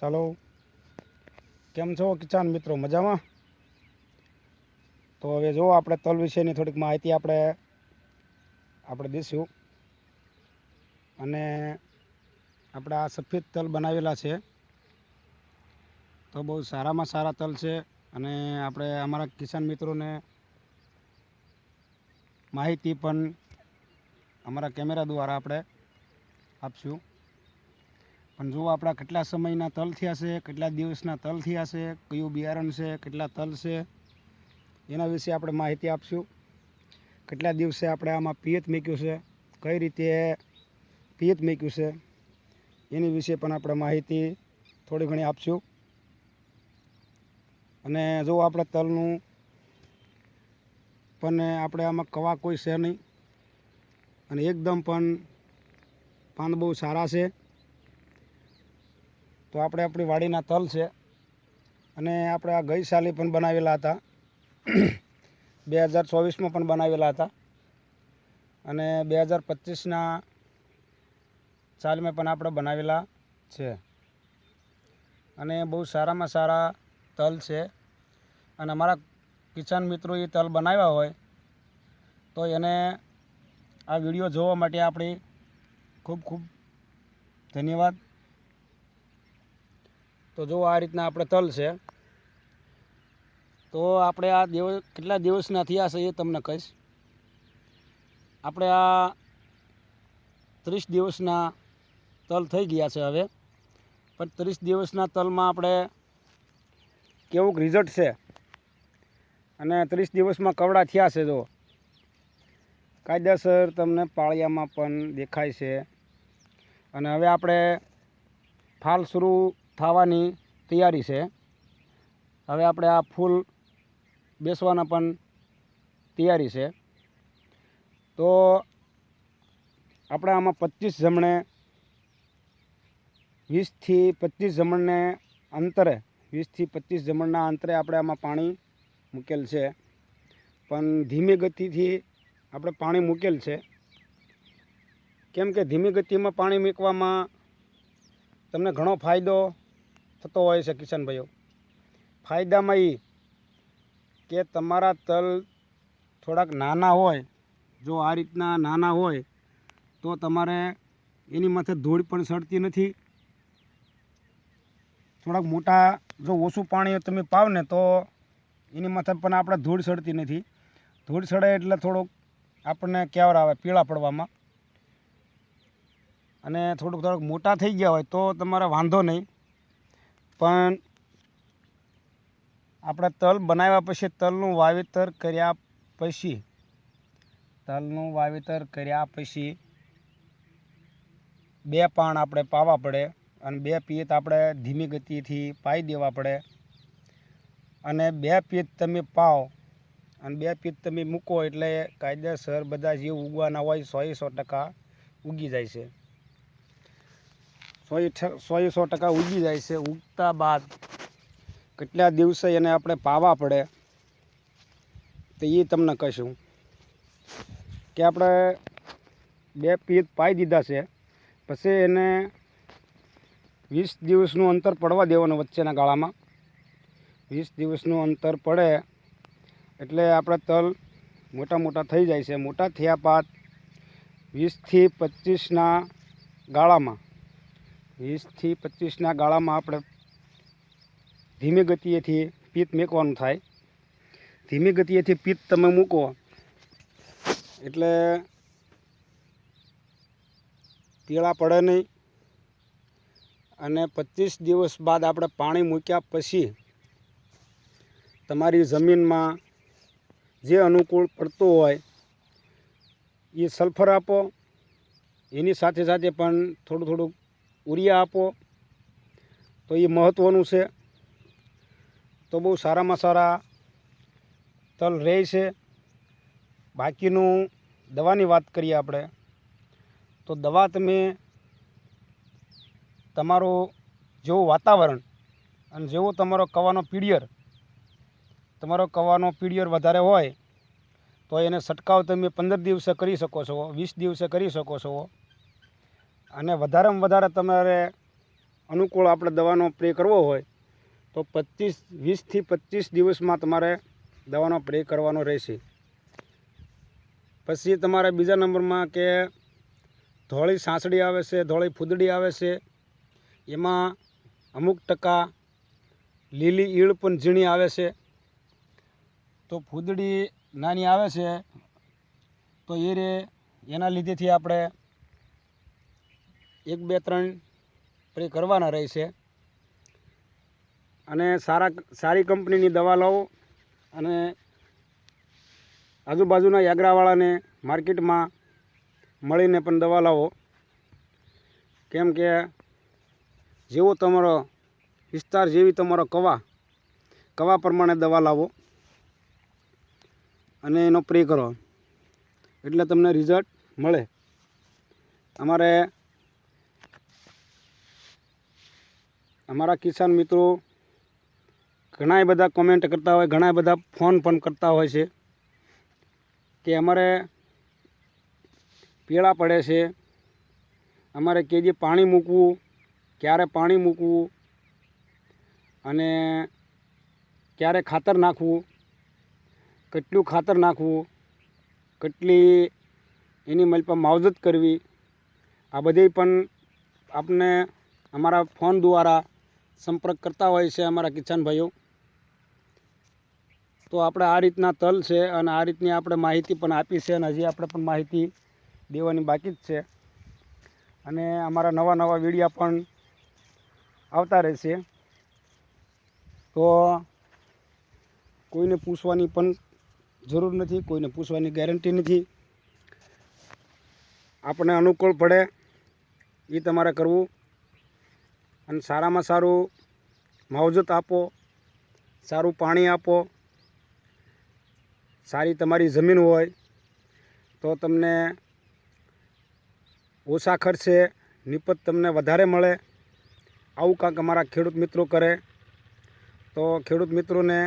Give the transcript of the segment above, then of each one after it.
ચાલો, કેમ છો કિસાન મિત્રો? મજામાં? તો હવે જો આપણે તલ વિશેની થોડીક માહિતી આપણે દઈશું. અને આપણે આ સફેદ તલ બનાવેલા છે, તો બહુ સારામાં સારા તલ છે. અને આપણે અમારા કિસાન મિત્રોને માહિતી પણ અમારા કેમેરા દ્વારા આપણે આપશું. પણ જો આપણા કેટલા સમયના તલ થયા છે, કેટલા દિવસના તલ થયા છે, કયું બિયારણ છે, કેટલા તલ છે, એના વિશે આપણે માહિતી આપશું. કેટલા દિવસે આપણે આમાં પિયત મૂક્યું છે, કઈ રીતે પિયત મૂક્યું છે, એની વિશે પણ આપણે માહિતી થોડી ઘણી આપશું. અને જો આપણે તલનું પણ આપણે આમાં કવા કોઈ છે નહીં, અને એકદમ પણ પાન બહુ સારા છે. તો આપણે આપણી વાડીના તલ છે, અને આપણે આ ગઈ સાલે પણ બનાવેલા હતા. 2024માં પણ બનાવેલા હતા, અને 2025ના સાલમાં પણ આપણે બનાવેલા છે. અને બહુ સારામાં સારા તલ છે. અને અમારા કિસાન મિત્રો એ તલ બનાવ્યા હોય તો એને આ વિડીયો જોવા માટે આપણી ખૂબ ખૂબ ધન્યવાદ. તો જો આ રીતના આપણે તલ છે, તો આપણે આ કેટલા દિવસના થયા છે એ તમને કહીશ. આપણે આ 30 દિવસના તલ થઈ ગયા છે હવે. પણ 30 દિવસના તલમાં આપણે કેવું રિઝલ્ટ છે, અને 30 દિવસમાં કવડા થયા છે. જો કાયદેસર તમને પાળિયામાં પણ દેખાય છે. અને હવે આપણે ફાલ શરૂ થવાની તૈયારી છે. હવે આપણે આ ફૂલ બેસવાના પણ તૈયારી છે. તો આપણે આમાં 25 જમણે 20થી 25 જમણને અંતરે 20થી 25 જમણના અંતરે આપણે આમાં પાણી મૂકેલ છે. પણ ધીમી ગતિથી આપણે પાણી મૂકેલ છે. કેમ કે ધીમી ગતિમાં પાણી મૂકવામાં તમને ઘણો ફાયદો થતો હોય છે કિસાન ભાઈઓ. ફાયદામાં એ કે તમારા તલ થોડાક નાના હોય, જો આ રીતના નાના હોય તો તમારે એની માથે ધૂળ પણ સડતી નથી. થોડાક મોટા જો ઓછું પાણી તમે પાવ ને તો એની માથે પણ આપણે ધૂળ સડતી નથી. ધૂળ સડે એટલે થોડુંક આપણને ક્યાવર આવે પીળા પડવામાં. અને થોડુંક મોટા થઈ ગયા હોય તો તમારે વાંધો નહીં. પણ આપણે તલ બનાવ્યા પછી તલનું વાવેતર કર્યા પછી 2 પાણ આપણે પાવા પડે, અને 2 પિયત આપણે ધીમી ગતિથી પાઈ દેવા પડે. અને 2 પિયત તમે પાઓ અને 2 પિયત તમે મૂકો એટલે કાયદેસર બધા જે ઉગવાના હોય 100% ઉગી જાય છે. 100% ઉગી જાય છે. ઉગતા બાદ કેટલા દિવસે એને આપણે પાવા પડે તો એ તમને કહીશું. કે આપણે 2 પિયત પાઈ દીધા છે, પછી એને 20 દિવસનું અંતર પડવા દેવાનું વચ્ચેના ગાળામાં. 20 દિવસનું અંતર પડે એટલે આપણે તલ મોટા થઈ જાય છે. મોટા થયા બાદ 20થી 25ના ગાળામાં આપણે ધીમી ગતિએથી પિત્ત મૂકવાનું થાય. ધીમી ગતિએથી પિત્ત તમે મૂકો એટલે પીળા પડે નહીં. અને 25 દિવસ બાદ આપણે પાણી મૂક્યા પછી તમારી જમીનમાં જે અનુકૂળ પડતું હોય એ સલ્ફર આપો. એની સાથે સાથે પણ થોડું ઉરિયા આપો તો એ મહત્ત્વનું છે. તો બહુ સારામાં સારા તલ રહે છે. બાકીનું દવાની વાત કરીએ આપણે તો દવા તમે તમારું જેવું વાતાવરણ અને જેવો તમારો કવાનો પીડિયર વધારે હોય તો એને છંટકાવ તમે 15 દિવસે કરી શકો છો, 20 દિવસે કરી શકો છો. અને વધારેમાં વધારે તમારે અનુકૂળ આપણે દવાનો સ્પ્રે કરવો હોય તો 20થી 25 દિવસમાં તમારે દવાનો સ્પ્રે કરવાનો રહેશે. પછી તમારે બીજા નંબરમાં કે ધોળી સાંસળી આવે છે, ધોળી ફૂદડી આવે છે, એમાં અમુક ટકા લીલી ઈળ પણ ઝીણી આવે છે. તો ફૂદડી નાની આવે છે તો એના લીધેથી આપણે 1, 2, 3 સ્પ્રે કરવાના રહેશે. અને સારી કંપનીની દવા લાવો અને આજુબાજુના યાગરાવાળાને માર્કેટમાં મળીને પણ દવા લાવો. કેમ કે જેવો તમારો વિસ્તાર, જેવી તમારો કવા પ્રમાણે દવા લાવો અને એનો સ્પ્રે કરો એટલે તમને રિઝલ્ટ મળે. અમારા કિસાન મિત્રો ઘણા બધા કોમેન્ટ કરતા હોય, ઘણા બધા ફોન પણ કરતા હોય છે કે અમારે પીળા પડે છે, અમારે કેજી પાણી મૂકવું, ક્યારે પાણી મૂકવું અને ક્યારે ખાતર નાખવું, કેટલું ખાતર નાખવું, કેટલી એની મલપા માવજત કરવી, આ બધી પણ આપને અમારા ફોન દ્વારા સંપર્ક કરતા હોય છે અમારા કિસાન ભાઈઓ. તો આપણે આ રીતના તલ છે અને આ રીતની આપણે માહિતી પણ આપી છે અને હજી આપણે પણ માહિતી દેવાની બાકી જ છે. અને અમારા નવા વિડીયા પણ આવતા રહેશે. તો કોઈને પૂછવાની પણ જરૂર નથી, કોઈને પૂછવાની ગેરંટી નથી. આપણે અનુકૂળ પડે એ તમારે કરવું અને સારામાં સારું માવજત આપો, સારું પાણી આપો. સારી તમારી જમીન હોય તો તમને ઓછા ખર્ચે નિપજ તમને વધારે મળે. આવું કાંક અમારા ખેડૂત મિત્રો કરે તો ખેડૂત મિત્રોને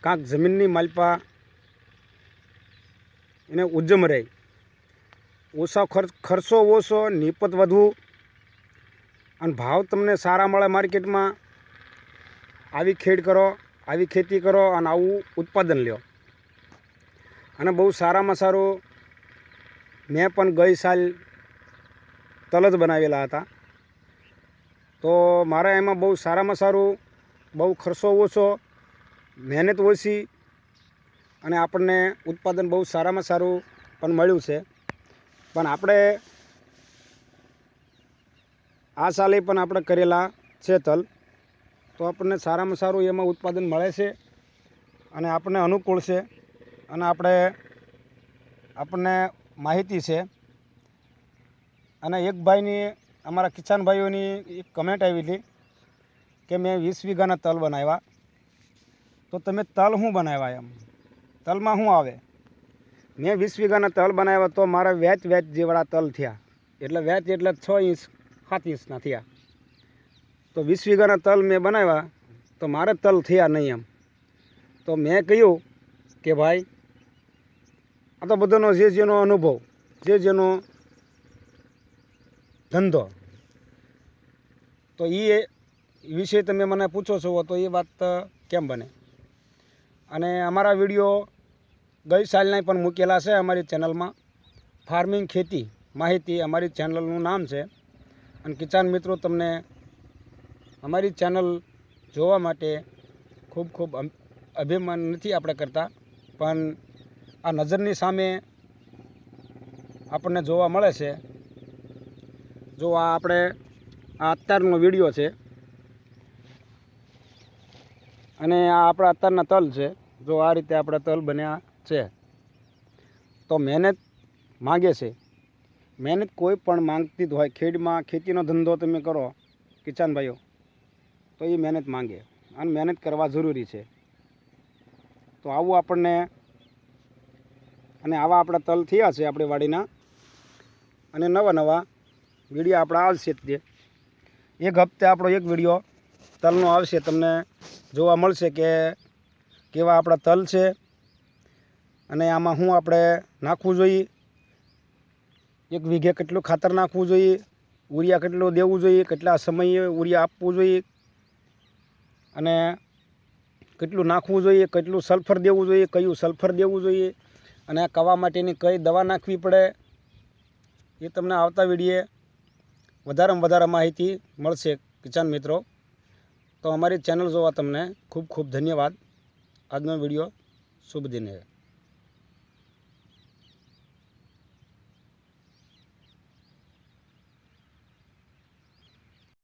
કાંક જમીનની માલપા એને ઉજ્જમ રહે. ઓછા ખર્ચો ઓછો, નિપજ વધુ અને ભાવ તમને સારા મળે માર્કેટમાં. આવી ખેડ કરો, આવી ખેતી કરો અને આવું ઉત્પાદન લ્યો. અને બહુ સારામાં સારું મેં પણ ગઈ સાલ તલ જ બનાવેલા હતા. તો મારા એમાં બહુ સારામાં સારું, બહુ ખર્ચો ઓછો, મહેનત ઓછી અને આપણને ઉત્પાદન બહુ સારામાં સારું પણ મળ્યું છે. પણ આપણે આ સાલે પણ આપણે કરેલા છે તલ, તો આપણને સારામાં સારું એમાં ઉત્પાદન મળે છે અને આપણને અનુકૂળ છે. અને આપણને માહિતી છે. અને એક ભાઈની, અમારા કિસાન ભાઈઓની એક કમેન્ટ આવી હતી કે મેં 20 વીઘાના તલ બનાવ્યા. તો તમે તલ શું બનાવ્યા? એમ તલમાં શું આવે? મેં 20 વીઘાના તલ બનાવ્યા તો મારા વેચ જેવાળા તલ થયા. એટલે વેચ એટલે 6 ઇંચ 7 ઇંચના થયા. તો 20 વીઘાના તલ મેં બનાવ્યા તો મારે તલ થયા નહીં એમ. તો મેં કહ્યું કે ભાઈ આ તો બધાનો જે જેનો અનુભવ, જે જેનો ધંધો, તો એ વિશે તમે મને પૂછો છો તો એ વાત કેમ બને? અને અમારા વિડીયો ગઈ સાલના પણ મૂકેલા છે અમારી ચેનલમાં. ફાર્મિંગ ખેતી માહિતી અમારી ચેનલનું નામ છે. અને કિસાન મિત્રો, તમને અમારી ચેનલ જોવા માટે ખૂબ ખૂબ અભિમાન નથી આપણે કરતા, પણ આ નજરની સામે આપણને જોવા મળે છે. જો આ અત્યારનો વિડીયો છે અને આ આપણા અત્યારના તલ છે. જો આ રીતે આપણા તલ બન્યા છે. તો મહેનત માગે છે. મહેનત કોઈ પણ માંગતી જ હોય. ખેતીનો ધંધો તમે કરો કિસાન ભાઈઓ, તો એ મહેનત માંગે અને મહેનત કરવા જરૂરી છે. તો આવું આપણને અને આવા આપણા તલ થયા છે આપણી વાડીના. અને નવા વિડીયો આપણા આવશે જ. એક હપ્તે આપણો એક વિડીયો તલનો આવશે, તમને જોવા મળશે કે કેવા આપણા તલ છે અને આમાં શું આપણે નાખવું જોઈએ, 1 વીઘે કેટલું ખાતર નાખવું જોઈએ, ઉરિયા કેટલું દેવું જોઈએ, કેટલા સમયે ઉરિયા આપવું જોઈએ અને કેટલું નાખવું જોઈએ, કેટલું સલ્ફર દેવું જોઈએ, કયું સલ્ફર દેવું જોઈએ અને આ કવા માટેની કઈ દવા નાખવી પડે એ તમને આવતા વિડીયે વધારેમાં વધારે માહિતી મળશે કિસાન મિત્રો. તો અમારી ચેનલ જોવા તમને ખૂબ ખૂબ ધન્યવાદ. આજનો વિડીયો શુભ દિન હે.